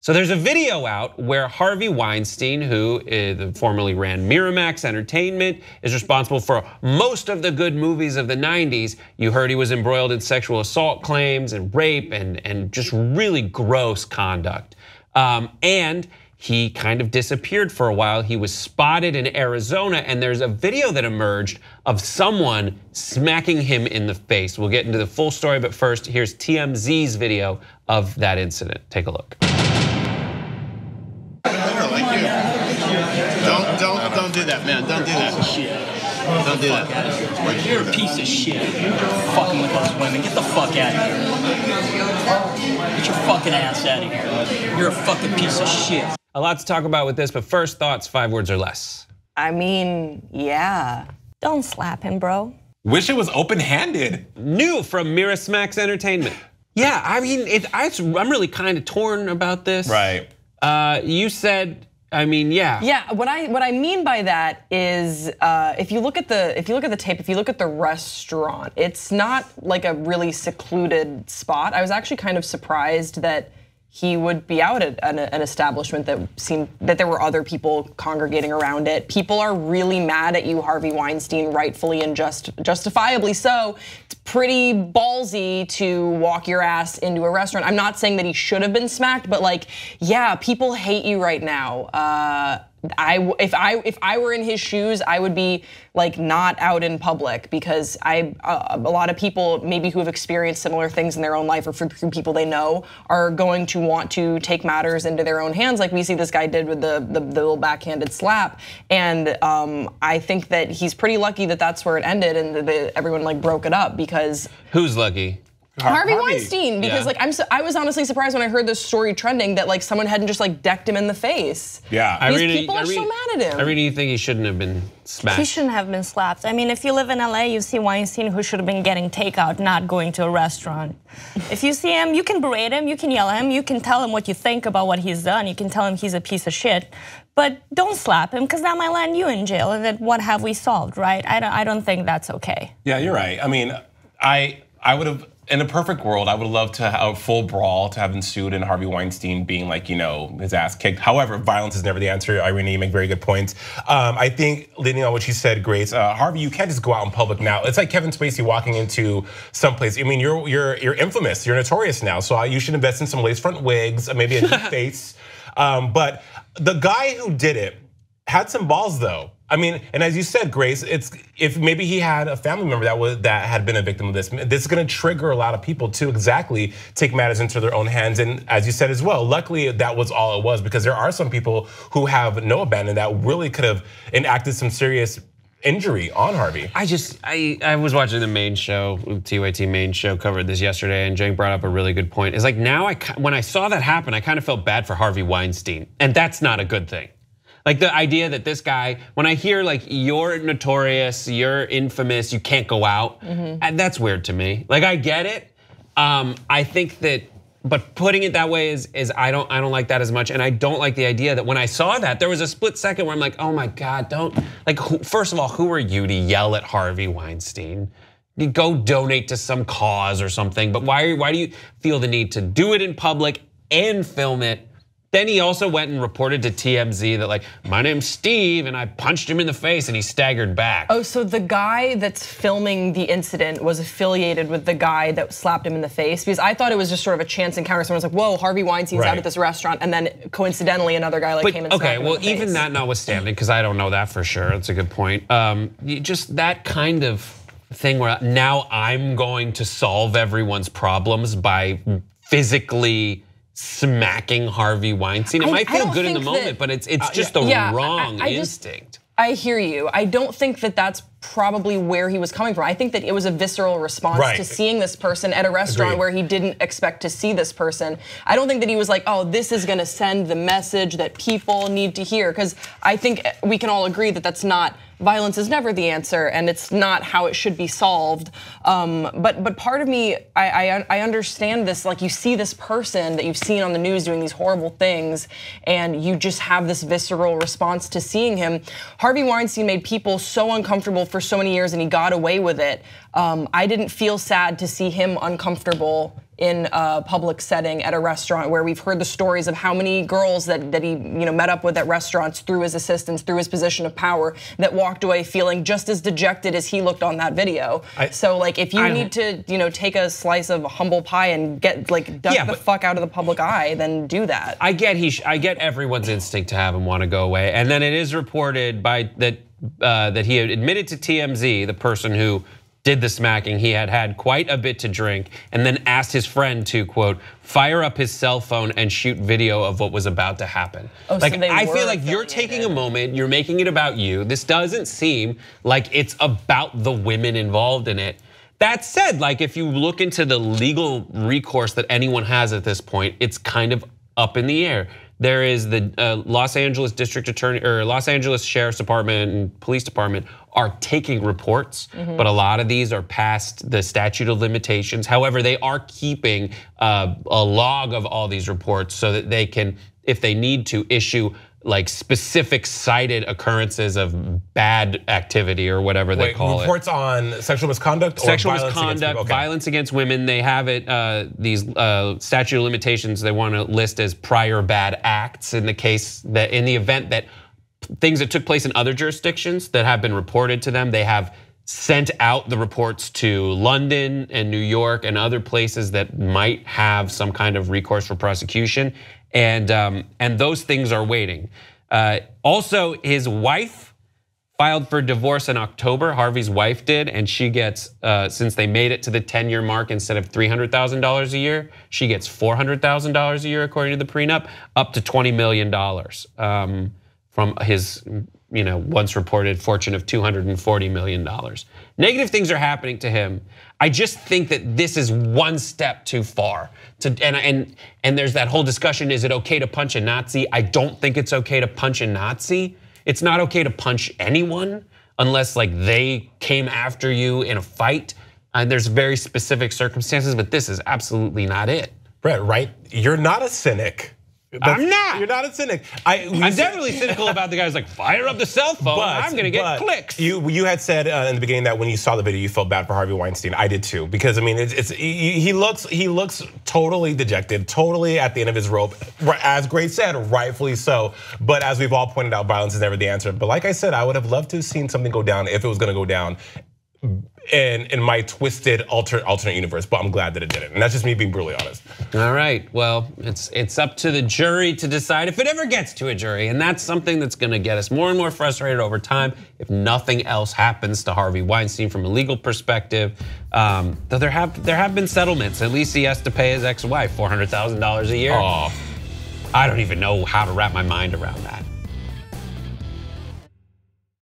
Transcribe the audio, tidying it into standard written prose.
So there's a video out where Harvey Weinstein, who formerly ran Miramax Entertainment, is responsible for most of the good movies of the 90s. You heard he was embroiled in sexual assault claims and rape and just really gross conduct. And he kind of disappeared for a while. He was spotted in Arizona, and there's a video that emerged of someone smacking him in the face. We'll get into the full story, but first, here's TMZ's video of that incident. Take a look. Don't do that, man. Don't do that. Don't do that. You're a piece of shit. You're fucking with those women. Get the fuck out of here. Get your fucking ass out of here. You're a fucking piece of shit. A lot to talk about with this, but first thoughts, 5 words or less. I mean, yeah. Don't slap him, bro. Wish it was open-handed. New from Miramax Entertainment. Yeah, I mean, I'm really kind of torn about this. Right. You said, I mean, yeah. Yeah, what I mean by that is if you look at the tape, if you look at the restaurant, it's not like a really secluded spot. I was actually kind of surprised that he would be out at an establishment that seemed that there were other people congregating around it. People are really mad at you, Harvey Weinstein, rightfully and justifiably so. It's pretty ballsy to walk your ass into a restaurant. I'm not saying that he should have been smacked, but like, yeah, people hate you right now. If I were in his shoes, I would be like not out in public because a lot of people maybe who have experienced similar things in their own life or through people they know are going to want to take matters into their own hands, like we see this guy did with the little backhanded slap. And I think that he's pretty lucky that that's where it ended and everyone like broke it up because who's lucky? Harvey Weinstein, because like I was honestly surprised when I heard this story trending that like someone hadn't just like decked him in the face. Yeah, these people are so mad at him. Irina, you think he shouldn't have been smacked? He shouldn't have been slapped. I mean, if you live in LA, you see Weinstein who should have been getting takeout, not going to a restaurant. If you see him, you can berate him, you can yell at him, you can tell him what you think about what he's done, you can tell him he's a piece of shit. But don't slap him because that might land you in jail. And then what have we solved, right? I don't think that's okay. Yeah, you're right. I mean, I would have. In a perfect world, I would love to have a full brawl to have ensued and Harvey Weinstein being like, his ass kicked. However, violence is never the answer. Irina, you make very good points. I think, leading on what you said, Grace, Harvey, you can't just go out in public now. It's like Kevin Spacey walking into someplace. I mean, you're infamous, you're notorious now. So you should invest in some lace front wigs, maybe a new face. But the guy who did it had some balls though. I mean, and as you said, Grace, if maybe he had a family member that had been a victim of this is going to trigger a lot of people to exactly take matters into their own hands. And as you said as well, luckily that was all it was because there are some people who have no abandon that really could have enacted some serious injury on Harvey. I was watching the main show, TYT main show covered this yesterday, and Cenk brought up a really good point. It's like now when I saw that happen, I kind of felt bad for Harvey Weinstein, and that's not a good thing. Like the idea that this guy, when I hear like you're notorious, you're infamous, you can't go out, and that's weird to me. Like I get it. I think that, but putting it that way is I don't like that as much, and I don't like the idea that when I saw that there was a split second where I'm like, oh my God, don't like. First of all, who are you to yell at Harvey Weinstein? You go donate to some cause or something, but why do you feel the need to do it in public and film it? Then he also went and reported to TMZ that like, my name's Steve and I punched him in the face and he staggered back. Oh, so the guy that's filming the incident was affiliated with the guy that slapped him in the face? Because I thought it was just sort of a chance encounter. Someone was like, whoa, Harvey Weinstein's out at this restaurant. And then coincidentally, another guy came and slapped him in the face. Even that notwithstanding, because I don't know that for sure, that's a good point. Just that kind of thing where now I'm going to solve everyone's problems by physically smacking Harvey Weinstein. It might feel good in the moment, but it's just the wrong instinct. I hear you. I don't think that that's probably where he was coming from. I think that it was a visceral response to seeing this person at a restaurant where he didn't expect to see this person. I don't think that he was like, oh, this is gonna send the message that people need to hear. Because I think we can all agree that that's not, violence is never the answer and it's not how it should be solved. But part of me, I understand this, like you see this person that you've seen on the news doing these horrible things and you just have this visceral response to seeing him. Harvey Weinstein made people so uncomfortable for so many years and he got away with it. I didn't feel sad to see him uncomfortable in a public setting at a restaurant, where we've heard the stories of how many girls that he met up with at restaurants through his assistants, through his position of power, that walked away feeling just as dejected as he looked on that video. So like, if you need to take a slice of humble pie and get duck the fuck out of the public eye, then do that. I get everyone's instinct to have him want to go away, and then it is reported that he had admitted to TMZ, the person who did the smacking, he had quite a bit to drink, and then asked his friend to, quote, fire up his cell phone and shoot video of what was about to happen. Oh, like, so they I were feel like you're taking a moment, you're making it about you. This doesn't seem like it's about the women involved in it. That said, like, if you look into the legal recourse that anyone has at this point, it's kind of up in the air. There is the Los Angeles District Attorney or Los Angeles Sheriff's Department and Police Department are taking reports, but a lot of these are past the statute of limitations. However, they are keeping a log of all these reports so that they can, if they need to, issue like specific cited occurrences of bad activity or whatever they call it. Reports on sexual misconduct or sexual violence misconduct, against people? violence against women. They have it, these statute of limitations they want to list as prior bad acts in the case that, in the event that things that took place in other jurisdictions that have been reported to them, they have sent out the reports to London and New York and other places that might have some kind of recourse for prosecution. And those things are waiting. Also, his wife filed for divorce in October. Harvey's wife did, and she gets, since they made it to the 10-year mark, instead of $300,000 a year, she gets $400,000 a year, according to the prenup, up to $20 million from his, once reported fortune of $240 million. Negative things are happening to him. I just think that this is one step too far. And there's that whole discussion, is it okay to punch a Nazi? I don't think it's okay to punch a Nazi. It's not okay to punch anyone unless like they came after you in a fight. And there's very specific circumstances, but this is absolutely not it. Brett, right? You're not a cynic. I'm not. You're not a cynic. I'm definitely cynical about the guys like fire up the cell phone. I'm gonna get clicks. You had said in the beginning that when you saw the video, you felt bad for Harvey Weinstein. I did too, because I mean, he looks totally dejected, totally at the end of his rope. As Grace said, rightfully so. But as we've all pointed out, violence is never the answer. But like I said, I would have loved to have seen something go down if it was gonna go down in my twisted alternate universe, but I'm glad that it didn't. And that's just me being brutally honest. All right, well, it's up to the jury to decide if it ever gets to a jury, and that's something that's gonna get us more and more frustrated over time if nothing else happens to Harvey Weinstein from a legal perspective. Though there have been settlements. At least he has to pay his ex-wife $400,000 a year. Oh. I don't even know how to wrap my mind around that.